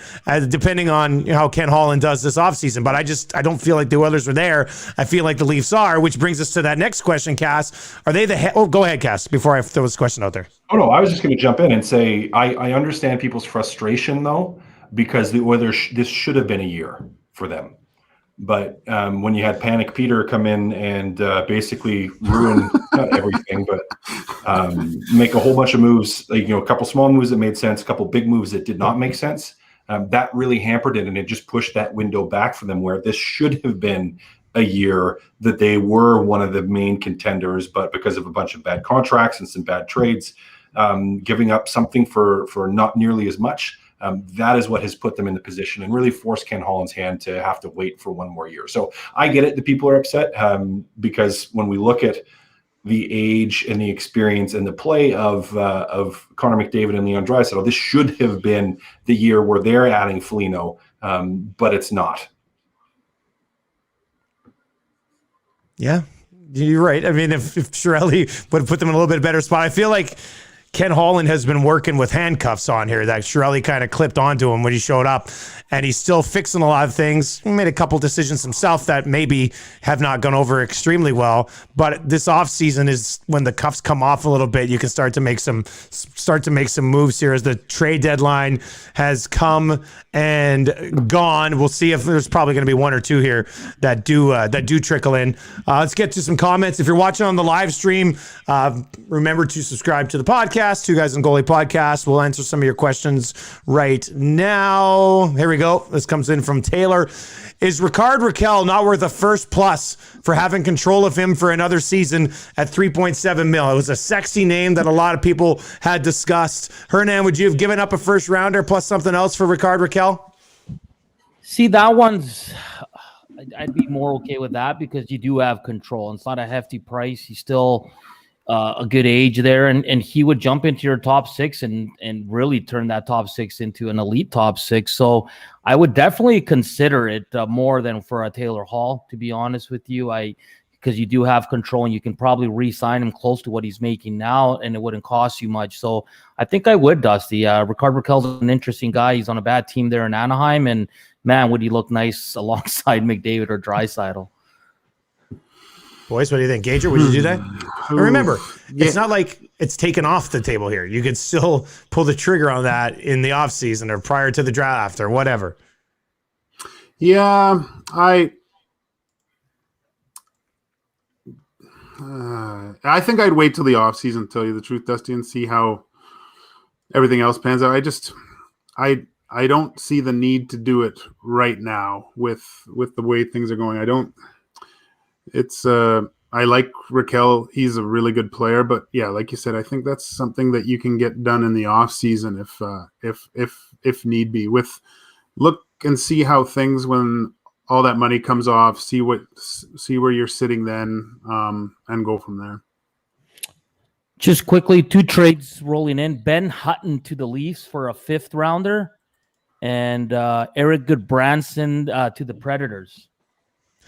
depending on how Ken Holland does this offseason. But I don't feel like the Oilers are there. I feel like the Leafs are, which brings us to that next question, Cass. Are they go ahead, Cass, before I throw this question out there. Oh, no, I was just going to jump in and say I understand people's frustration, though, because the Oilers, this should have been a year for them. But when you had Panic Peter come in and basically ruin not everything, but make a whole bunch of moves, like, a couple small moves that made sense, a couple big moves that did not make sense, that really hampered it, and it just pushed that window back for them, where this should have been a year that they were one of the main contenders, but because of a bunch of bad contracts and some bad trades, giving up something for not nearly as much, That is what has put them in the position and really forced Ken Holland's hand to have to wait for one more year. So I get it. The people are upset because when we look at the age and the experience and the play of Connor McDavid and Leon Draisaitl, this should have been the year where they're adding Foligno, but it's not. Yeah, you're right. I mean, if Chiarelli would have put them in a little bit better spot, I feel like Ken Holland has been working with handcuffs on here that Chiarelli kind of clipped onto him when he showed up, and he's still fixing a lot of things. He made a couple decisions himself that maybe have not gone over extremely well, but this offseason is when the cuffs come off a little bit. You can start to make some moves here as the trade deadline has come and gone. We'll see if there's probably going to be one or two here that do trickle in. Let's get to some comments. If you're watching on the live stream, remember to subscribe to the podcast, Two Guys and Goalie podcast. We'll answer some of your questions right now. Here we go. This comes in from Taylor. Is Rickard Rakell not worth a first plus for having control of him for another season at 3.7 mil? It was a sexy name that a lot of people had discussed. Hernan, would you have given up a first rounder plus something else for Rickard Rakell? See, that one's, I'd be more okay with that because you do have control. It's not a hefty price. He's still a good age there, and he would jump into your top six and really turn that top six into an elite top six. So I would definitely consider it more than for a Taylor Hall, to be honest with you. Because you do have control and you can probably re-sign him close to what he's making now, and it wouldn't cost you much. So I think I would, Dusty. Rickard Rakell's an interesting guy. He's on a bad team there in Anaheim, and man, would he look nice alongside McDavid or Draisaitl. Boys, what do you think? Gager, would you do that? And remember, it's not like it's taken off the table here. You could still pull the trigger on that in the offseason or prior to the draft or whatever. Yeah, I think I'd wait till the offseason, to tell you the truth, Dusty, and see how everything else pans out. I don't see the need to do it right now with the way things are going. I like Rakell. He's a really good player, but yeah, like you said, I think that's something that you can get done in the off season if need be. With look and see how things, when all that money comes off, see where you're sitting then, and go from there. Just quickly, two trades rolling in. Ben Hutton to the Leafs for a 5th rounder, and Eric Goodbranson to the Predators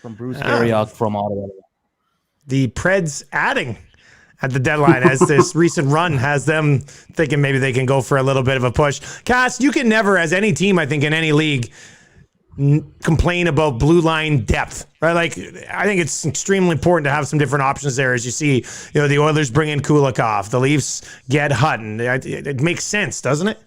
from Bruce Ariok from Ottawa. The Preds adding at the deadline as this recent run has them thinking maybe they can go for a little bit of a push. Cass, you can never, as any team, I think, in any league, complain about blue line depth, right? Like, I think it's extremely important to have some different options there. As you see, the Oilers bring in Kulikov, the Leafs get Hutton. It makes sense, doesn't it?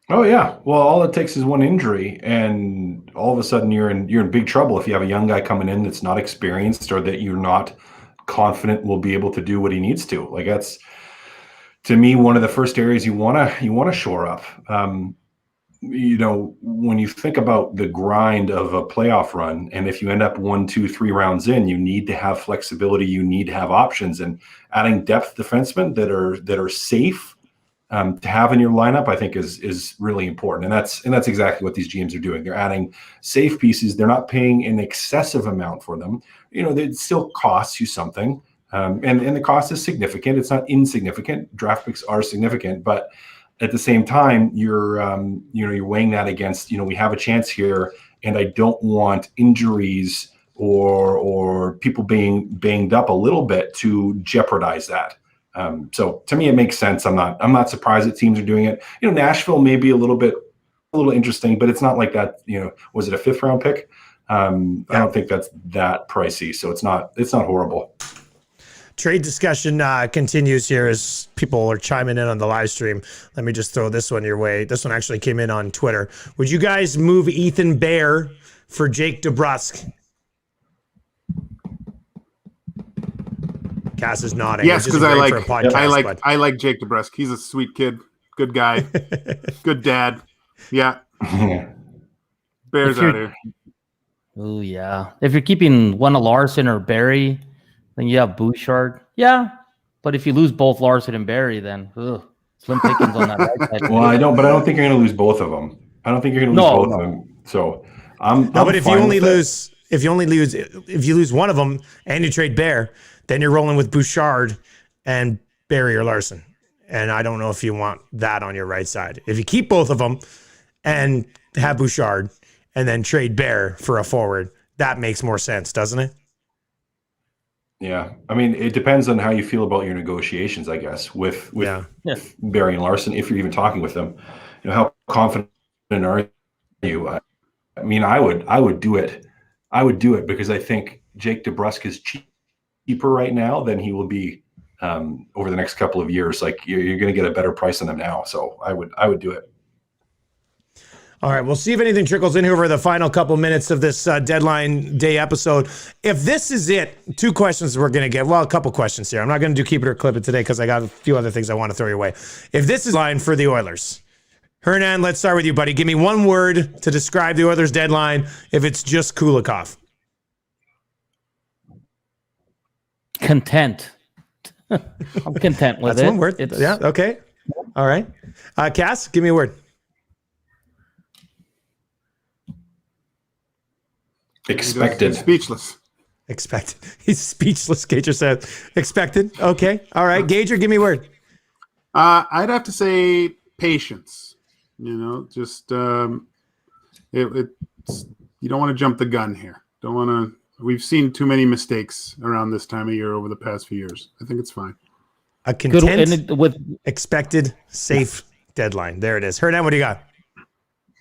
Oh yeah. Well, all it takes is one injury, and all of a sudden you're in big trouble if you have a young guy coming in that's not experienced or that you're not confident will be able to do what he needs to. Like, that's, to me, one of the first areas you want to shore up. When you think about the grind of a playoff run, and if you end up 1, 2, 3 rounds in, you need to have flexibility. You need to have options, and adding depth defensemen that are safe to have in your lineup, I think is really important. And that's exactly what these GMs are doing. They're adding safe pieces. They're not paying an excessive amount for them. It still costs you something. And the cost is significant. It's not insignificant. Draft picks are significant, but at the same time, you're weighing that against, we have a chance here, and I don't want injuries or people being banged up a little bit to jeopardize that. So to me, it makes sense. I'm not surprised that teams are doing it. Nashville may be a little interesting, but it's not like that. Was it a 5th round pick? I don't think that's that pricey, so it's not horrible. Trade discussion continues here as people are chiming in on the live stream. Let me just throw this one your way. This one actually came in on Twitter. Would you guys move Ethan Bear for Jake DeBrusk? Cass is nodding. Yes, because I like Jake DeBrusk. He's a sweet kid, good guy, good dad. Yeah, Bears out here. Oh yeah. If you're keeping one of Larson or Barry, then you have Bouchard. Yeah, but if you lose both Larson and Barry, then slim pickings on that right side. Well, I don't think you're going to lose both of them. I don't think you're going to lose both of them. So I'm but if you fine only with it. lose, if you lose one of them and you trade Bear, then you're rolling with Bouchard and Barry or Larson. And I don't know if you want that on your right side. If you keep both of them and have Bouchard and then trade Bear for a forward, that makes more sense, doesn't it? Yeah, I mean, it depends on how you feel about your negotiations, I guess, with Barry and Larson. If you're even talking with them, how confident are you? I mean, I would do it. I would do it because I think Jake DeBrusk is cheaper right now than he will be over the next couple of years. Like you're going to get a better price on them now, so I would do it. All right, we'll see if anything trickles in here over the final couple minutes of this deadline day episode. If this is it, two questions we're going to get. Well, a couple questions here. I'm not going to do keep it or clip it today because I got a few other things I want to throw your way. If this is line for the Oilers, Hernan, let's start with you, buddy. Give me one word to describe the Oilers deadline if it's just Kulikov. Content. I'm content with That's it. one word. Yeah, okay. All right. Cass, give me a word. Expected. He's speechless. Expected. He's speechless, Gager said. Expected. Okay. All right. Gager, give me a word. I'd have to say patience. Just it's you don't want to jump the gun here. Don't want to. We've seen too many mistakes around this time of year over the past few years. I think it's fine. A content, expected, safe deadline. There it is. Hernan, what do you got?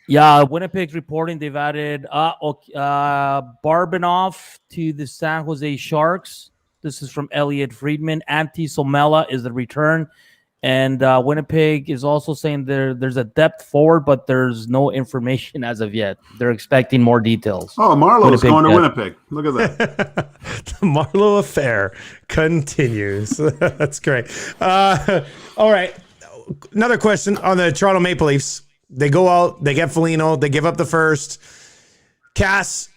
Yeah, Winnipeg's reporting they've added Barbanoff to the San Jose Sharks. This is from Elliot Friedman. Antti Somela is the return. And Winnipeg is also saying there's a depth forward, but there's no information as of yet. They're expecting more details. Oh, Marlowe's going to Winnipeg. Look at that. The Marlowe affair continues. That's great. All right. Another question on the Toronto Maple Leafs. They go out, they get Foligno, they give up the first. Cass,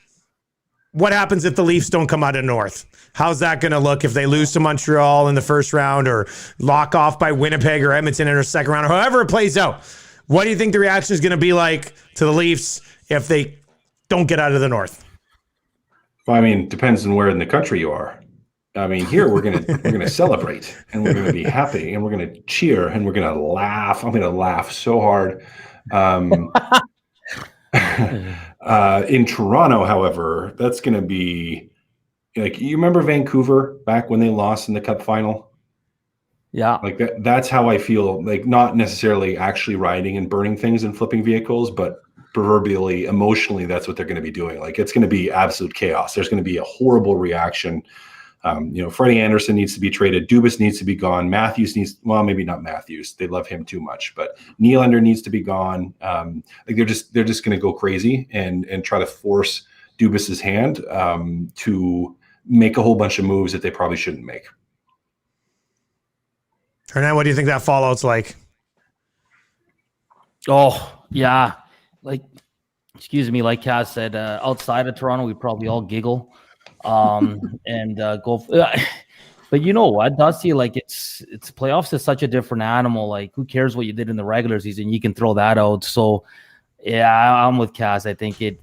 what happens if the Leafs don't come out of North? How's that going to look if they lose to Montreal in the first round or lock off by Winnipeg or Edmonton in the second round, or however it plays out? What do you think the reaction is going to be like to the Leafs if they don't get out of the North? Well, I mean, it depends on where in the country you are. I mean, here we're gonna celebrate and we're gonna be happy and we're gonna cheer and we're gonna laugh. I'm gonna laugh so hard. In Toronto, however, that's going to be like, you remember Vancouver back when they lost in the Cup final? Yeah. Like that's how I feel, like not necessarily actually riding and burning things and flipping vehicles, but proverbially, emotionally, that's what they're going to be doing. Like it's going to be absolute chaos. There's going to be a horrible reaction. Freddie Anderson needs to be traded. Dubas needs to be gone. Matthews maybe not Matthews. They love him too much, but Nylander needs to be gone. Like they're just going to go crazy and try to force Dubas's hand to make a whole bunch of moves that they probably shouldn't make. Hernan, what do you think that fallout's like? Oh, yeah. Like Cass said, outside of Toronto, we probably all giggle. And go. But you know what, Dusty? Like it's playoffs is such a different animal. Like who cares what you did in the regular season? You can throw that out. So yeah, I'm with Cass. I think it.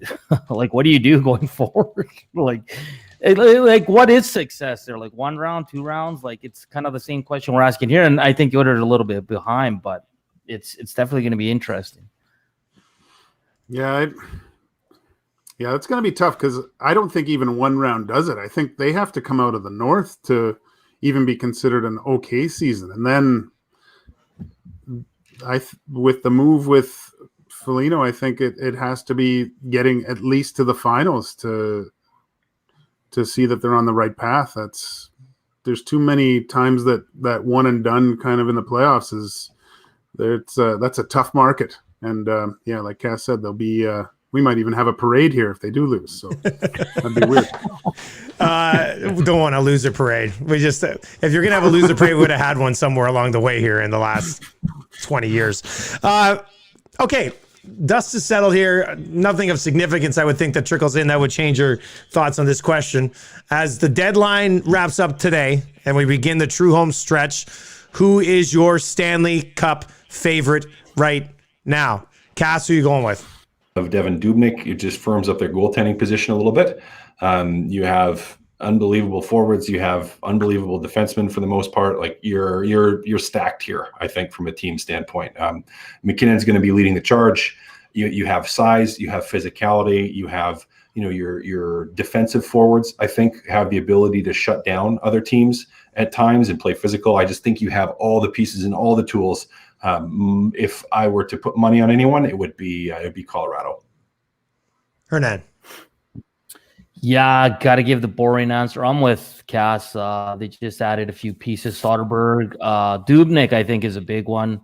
Like, what do you do going forward? like what is success there? Like 1 round, 2 rounds? Like it's kind of the same question we're asking here. And I think you're a little bit behind, but it's definitely going to be interesting. Yeah. Yeah, it's going to be tough because I don't think even 1 round does it. I think they have to come out of the North to even be considered an okay season. And then with the move with Foligno, I think it has to be getting at least to the finals to see that they're on the right path. There's too many times that one and done kind of in the playoffs that's a tough market. And like Cass said, there'll be we might even have a parade here if they do lose. So that'd be weird. Don't want a loser parade. We just, if you're going to have a loser parade, we would have had one somewhere along the way here in the last 20 years. Okay. Dust is settled here. Nothing of significance, I would think, that trickles in that would change your thoughts on this question. As the deadline wraps up today and we begin the true home stretch, who is your Stanley Cup favorite right now? Cass, who are you going with? Of Devon Dubnick, it just firms up their goaltending position a little bit. You have unbelievable forwards. You have unbelievable defensemen for the most part. Like you're stacked here, I think, from a team standpoint. McKinnon's going to be leading the charge. You have size, you have physicality, you have your defensive forwards, I think, have the ability to shut down other teams at times and play physical. I just think you have all the pieces and all the tools. If I were to put money on anyone, it would be Colorado. Hernan. Yeah, got to give the boring answer. I'm with Cass. They just added a few pieces. Soderberg, Dubnyk, I think, is a big one.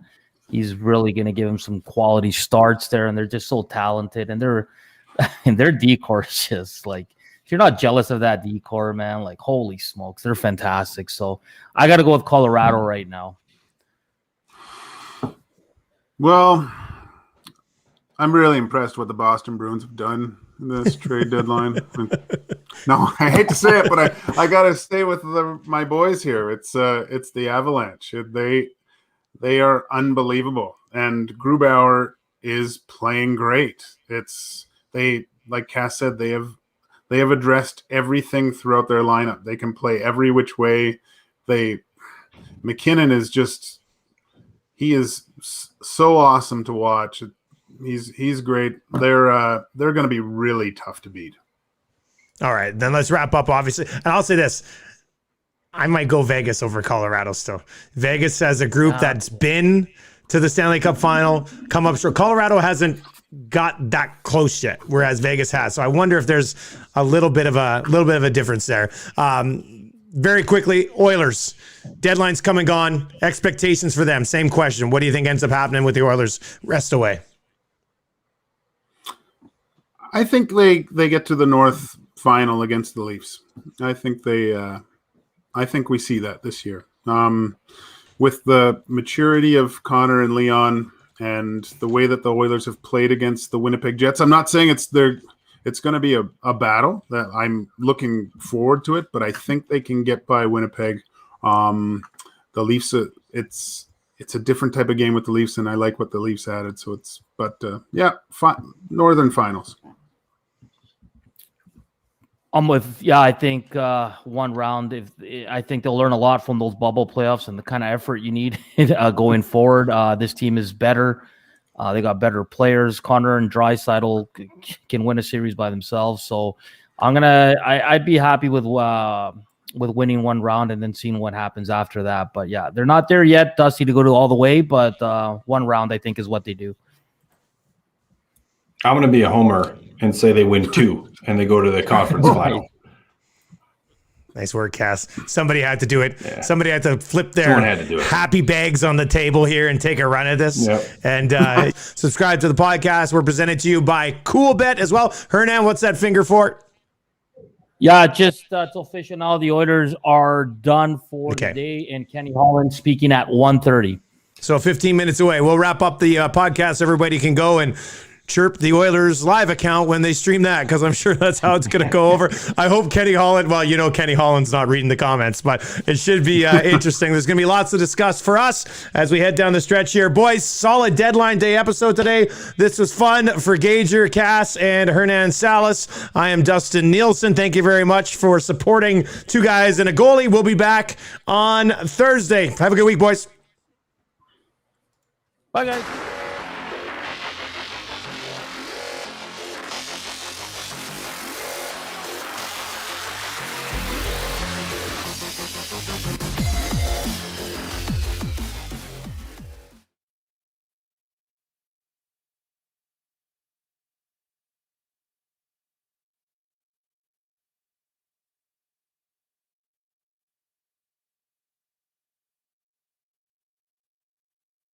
He's really going to give him some quality starts there, and they're just so talented. And their decor is just like, if you're not jealous of that decor, man, like holy smokes, they're fantastic. So I got to go with Colorado right now. Well, I'm really impressed what the Boston Bruins have done in this trade deadline. No, I hate to say it, but I got to stay with my boys here. It's the Avalanche. They are unbelievable, and Grubauer is playing great. Like Cass said, they have addressed everything throughout their lineup. They can play every which way. McKinnon is just, he is so awesome to watch. He's great. They're going to be really tough to beat. All right, then let's wrap up, obviously. And I'll say this. I might go Vegas over Colorado still. Vegas has a group that's been to the Stanley Cup final, come up short. Colorado hasn't got that close yet, whereas Vegas has. So I wonder if there's a little bit of a difference there. Very quickly, Oilers. Deadline's come and gone. Expectations for them. Same question. What do you think ends up happening with the Oilers rest away? I think they get to the North final against the Leafs. I think we see that this year. With the maturity of Connor and Leon and the way that the Oilers have played against the Winnipeg Jets, I'm not saying it's going to be a battle that I'm looking forward to it, but I think they can get by Winnipeg. The Leafs, it's a different type of game with the Leafs, and I like what the Leafs added. So Northern Finals. I'm with, I think one round. I think they'll learn a lot from those bubble playoffs and the kind of effort you need going forward. This team is better. They got better players. Connor and Draisaitl can win a series by themselves. So I'd be happy with winning one round and then seeing what happens after that. But yeah, they're not there yet, Dusty, to go to all the way. But one round, I think, is what they do. I'm going to be a homer and say they win 2 and they go to the conference final. Nice work, Cass. Somebody had to do it. Yeah. Somebody had to flip their happy bags on the table here and take a run at this. Yep. And subscribe to the podcast. We're presented to you by CoolBet as well. Hernan, what's that finger for? Yeah, just it's official now. The Oilers are done for today, and Kenny Holland speaking at 1:30. So 15 minutes away. We'll wrap up the podcast. Everybody can go and chirp the Oilers live account when they stream that, because I'm sure that's how it's going to go over. I hope Kenny Holland, Kenny Holland's not reading the comments, but it should be interesting. There's going to be lots to discuss for us as we head down the stretch here. Boys, solid deadline day episode today. This was fun for Gager, Cass, and Hernan Salas. I am Dustin Nielson. Thank you very much for supporting Two Guys and a Goalie. We'll be back on Thursday. Have a good week, boys. Bye, guys.